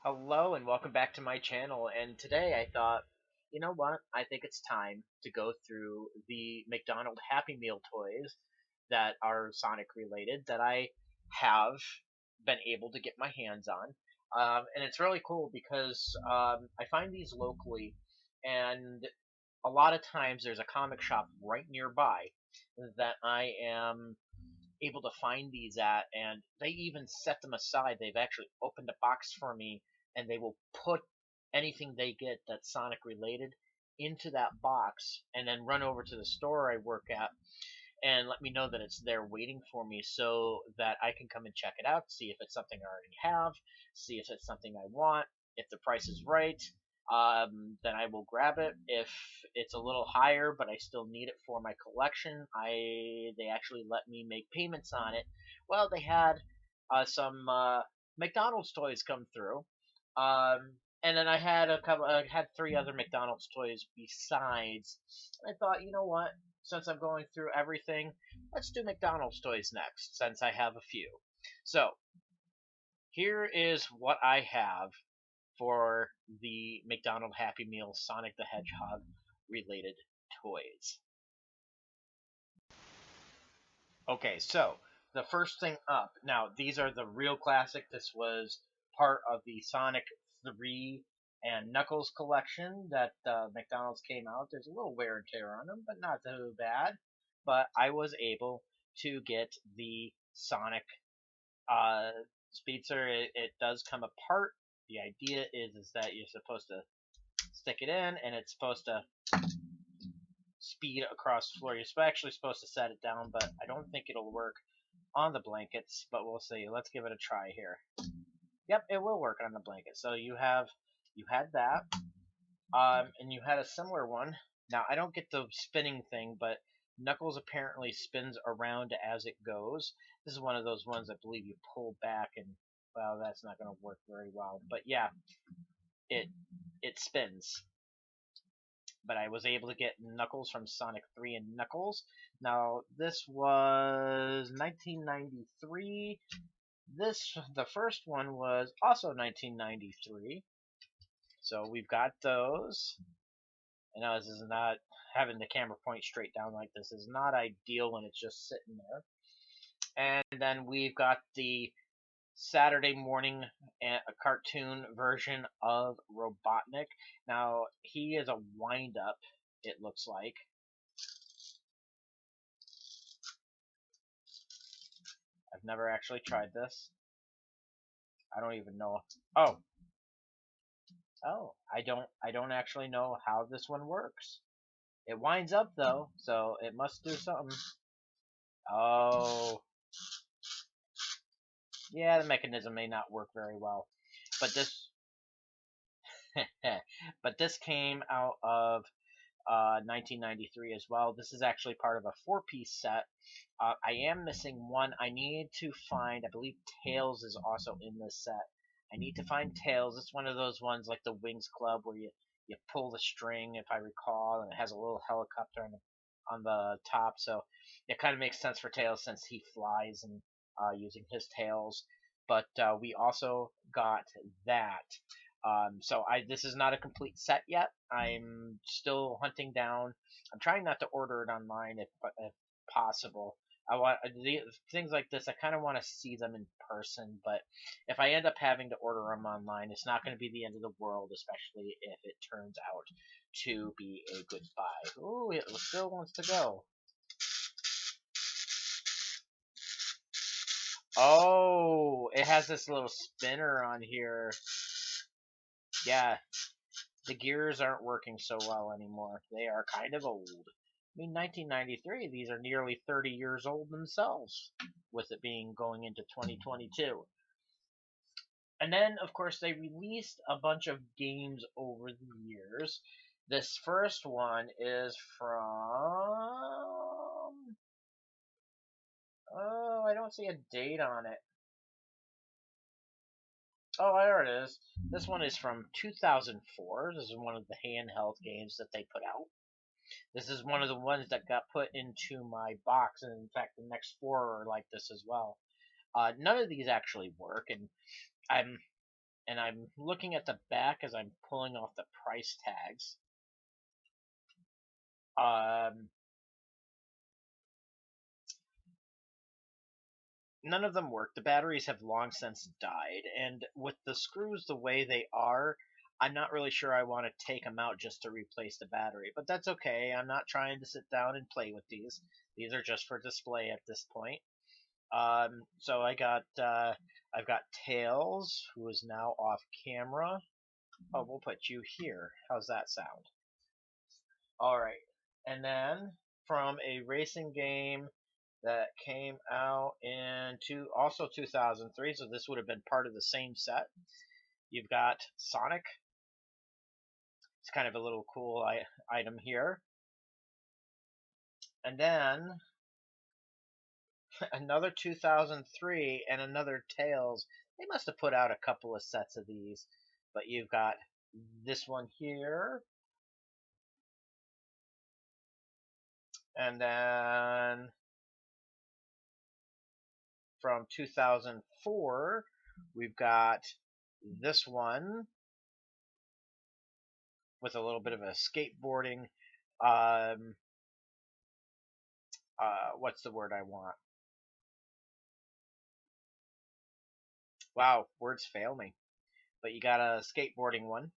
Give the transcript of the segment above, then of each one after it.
Hello and welcome back to my channel. And today I thought, you know what? I think it's time to go through the McDonald's Happy Meal toys that are Sonic related that I have been able to get my hands on. And it's really cool because I find these locally, and a lot of times there's a comic shop right nearby that I am able to find these at, and they even set them aside. They've actually opened a box for me, and they will put anything they get that's Sonic related into that box, and then run over to the store I work at and let me know that it's there waiting for me so that I can come and check it out, see if it's something I already have, see if it's something I want. If the price is right, then I will grab it. If it's a little higher, but I still need it for my collection, they actually let me make payments on it. Well, they had some McDonald's toys come through, and then I had a couple. I had three other McDonald's toys besides. I thought, you know what? Since I'm going through everything, let's do McDonald's toys next, since I have a few. So here is what I have for the McDonald Happy Meal Sonic the Hedgehog related toys. Okay, so the first thing up. Now, these are the real classic. This was part of the Sonic 3 and Knuckles collection that McDonald's came out. There's a little wear and tear on them, but not too bad. But I was able to get the Sonic uh, Speedster. It does come apart. The idea is that you're supposed to stick it in, and it's supposed to speed across the floor. You're actually supposed to set it down, but I don't think it'll work on the blankets. But we'll see. Let's give it a try here. Yep, it will work on the blanket. So you had that, and you had a similar one. Now I don't get the spinning thing, but Knuckles apparently spins around as it goes. This is one of those ones I believe you pull back, and well, that's not going to work very well. But yeah, it it spins. But I was able to get Knuckles from Sonic 3 and Knuckles. Now this was 1993. The first one was also 1993. So we've got those. I know this is not having the camera point straight down like this is not ideal when it's just sitting there. And then we've got the Saturday morning a cartoon version of Robotnik. Now he is a wind up, it looks like. I've never actually tried this. I don't even know. Oh. Oh, I don't actually know how this one works. It winds up though, so it must do something. Oh. Yeah, the mechanism may not work very well. But this but this came out of 1993 as well. This is actually part of a four-piece set. I am missing one. I need to find, I believe Tails is also in this set. I need to find Tails. It's one of those ones like the Wings Club where you pull the string, if I recall, and it has a little helicopter on the top. So it kind of makes sense for Tails since he flies and using his tails. But we also got that. So this is not a complete set yet. I'm still hunting down. I'm trying not to order it online if possible. I want things like this. I kind of want to see them in person, but if I end up having to order them online, it's not going to be the end of the world, especially if it turns out to be a good buy. Ooh, it still wants to go. Oh, it has this little spinner on here. Yeah, the gears aren't working so well anymore. They are kind of old. I mean, 1993, these are nearly 30 years old themselves, with it being going into 2022. And then, of course, they released a bunch of games over the years. This first one is from. Oh, I don't see a date on it. Oh, there it is. This one is from 2004. This is one of the handheld games that they put out. This is one of the ones that got put into my box, and in fact, the next four are like this as well. None of these actually work, and I'm and I'm looking at the back as I'm pulling off the price tags. None of them work. The batteries have long since died, and with the screws the way they are, I'm not really sure I want to take them out just to replace the battery. But that's okay. I'm not trying to sit down and play with these. These are just for display at this point. So I've got Tails, who is now off camera. Oh, we'll put you here. How's that sound? All right. And then from a racing game that came out in also 2003, so this would have been part of the same set. You've got Sonic. It's kind of a little cool item here. And then another 2003 and another Tails. They must have put out a couple of sets of these. But you've got this one here. And then from 2004, we've got this one with a little bit of a skateboarding. What's the word I want? Wow, words fail me. But you got a skateboarding one.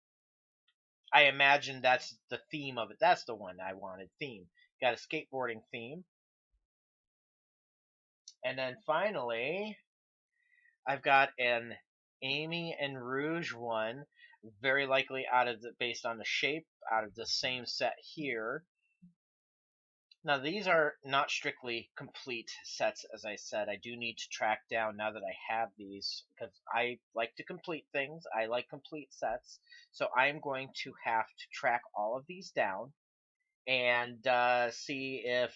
I imagine that's the theme of it. That's the one I wanted. Theme. Got a skateboarding theme. And then finally, I've got an Amy and Rouge one, very likely based on the shape, out of the same set here. Now, these are not strictly complete sets, as I said. I do need to track down now that I have these, because I like to complete things. I like complete sets. So I'm going to have to track all of these down and see if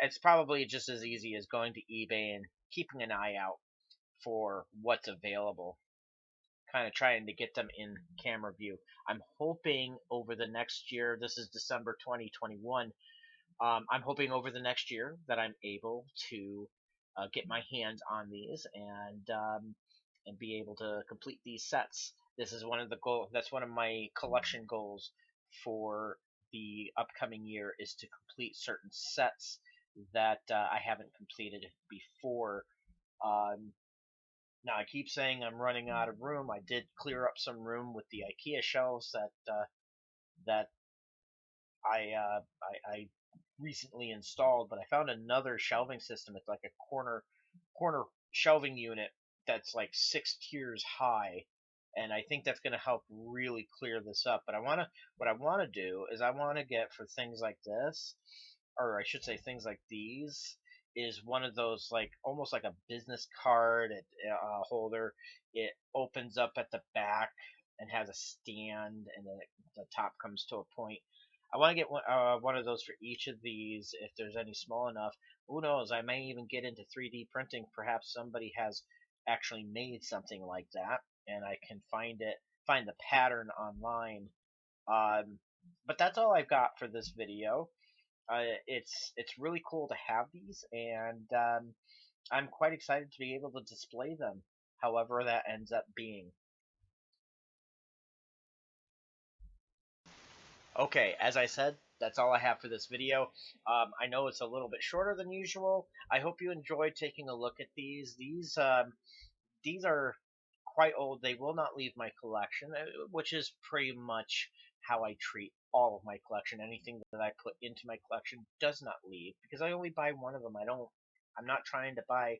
it's probably just as easy as going to eBay and keeping an eye out for what's available, kind of trying to get them in camera view. I'm hoping over the next year, this is December 2021, I'm hoping over the next year that I'm able to get my hands on these and be able to complete these sets. This is one of the goals. That's one of my collection goals for the upcoming year, is to complete certain sets that I haven't completed before. Now I keep saying I'm running out of room. I did clear up some room with the IKEA shelves that I recently installed, but I found another shelving system. It's like a corner shelving unit that's like 6 tiers high, and I think that's going to help really clear this up. But what I want to do is I want to get, for things like this, or I should say things like these, is one of those, like almost like a business card holder. It opens up at the back and has a stand, and then the top comes to a point. I want to get one of those for each of these if there's any small enough. Who knows? I may even get into 3D printing. Perhaps somebody has actually made something like that, and I can find the pattern online. Um, but that's all I've got for this video. It's really cool to have these, and I'm quite excited to be able to display them, however that ends up being. Okay, as I said, that's all I have for this video. I know it's a little bit shorter than usual. I hope you enjoyed taking a look at these. These are quite old. They will not leave my collection, which is pretty much how I treat all of my collection. Anything that I put into my collection does not leave, because I only buy one of them. I'm not trying to buy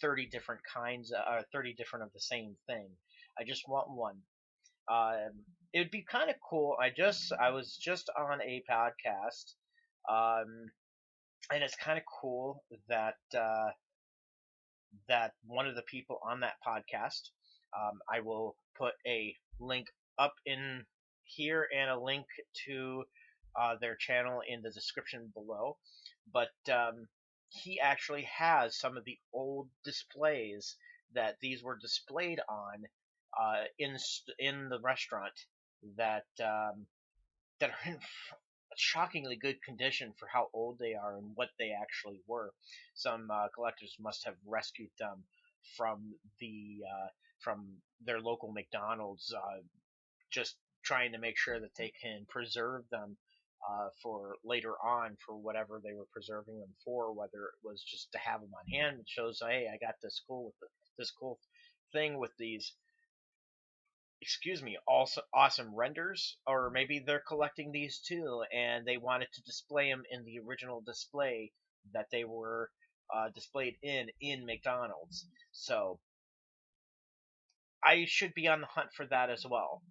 30 different kinds, 30 different of the same thing. I just want one. It would be kind of cool. I was just on a podcast, um, and it's kind of cool that one of the people on that podcast, I will put a link up in here and a link to their channel in the description below. But he actually has some of the old displays that these were displayed on in the restaurant that are in shockingly good condition for how old they are and what they actually were. Some collectors must have rescued them from their local McDonald's, just trying to make sure that they can preserve them for later on for whatever they were preserving them for, whether it was just to have them on hand. It shows, hey, I got this cool thing with these, excuse me, also awesome renders, or maybe they're collecting these too, and they wanted to display them in the original display that they were displayed in McDonald's. So I should be on the hunt for that as well.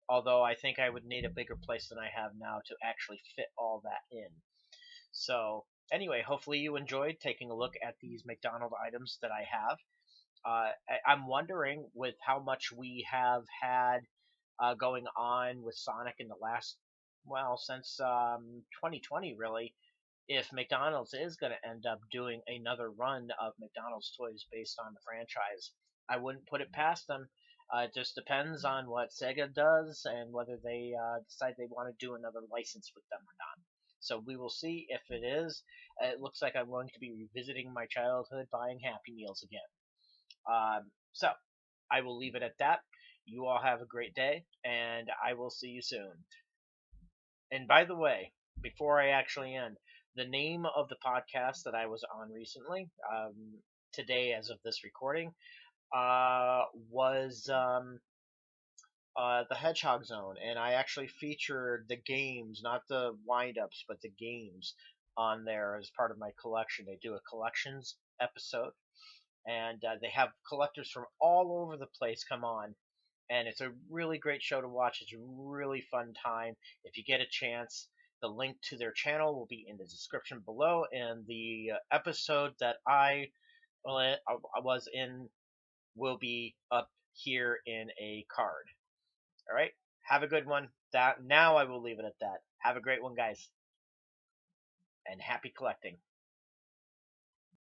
Although I think I would need a bigger place than I have now to actually fit all that in. So anyway, hopefully you enjoyed taking a look at these McDonald items that I have. I'm wondering, with how much we have had going on with Sonic in the last, well, since 2020, really, if McDonald's is going to end up doing another run of McDonald's toys based on the franchise. I wouldn't put it past them. It just depends on what Sega does and whether they decide they want to do another license with them or not. So we will see if it is. It looks like I'm going to be revisiting my childhood buying Happy Meals again. So I will leave it at that. You all have a great day, and I will see you soon. And by the way, before I actually end, the name of the podcast that I was on recently, today as of this recording, was the Hedgehog Zone, and I actually featured the games, not the wind-ups, but the games on there as part of my collection. They do a collections episode, and they have collectors from all over the place come on, and it's a really great show to watch. It's a really fun time. If you get a chance, the link to their channel will be in the description below, and the episode that I was in will be up here in a card. All right, have a good one. That now I will leave it at that. Have a great one, guys, and happy collecting.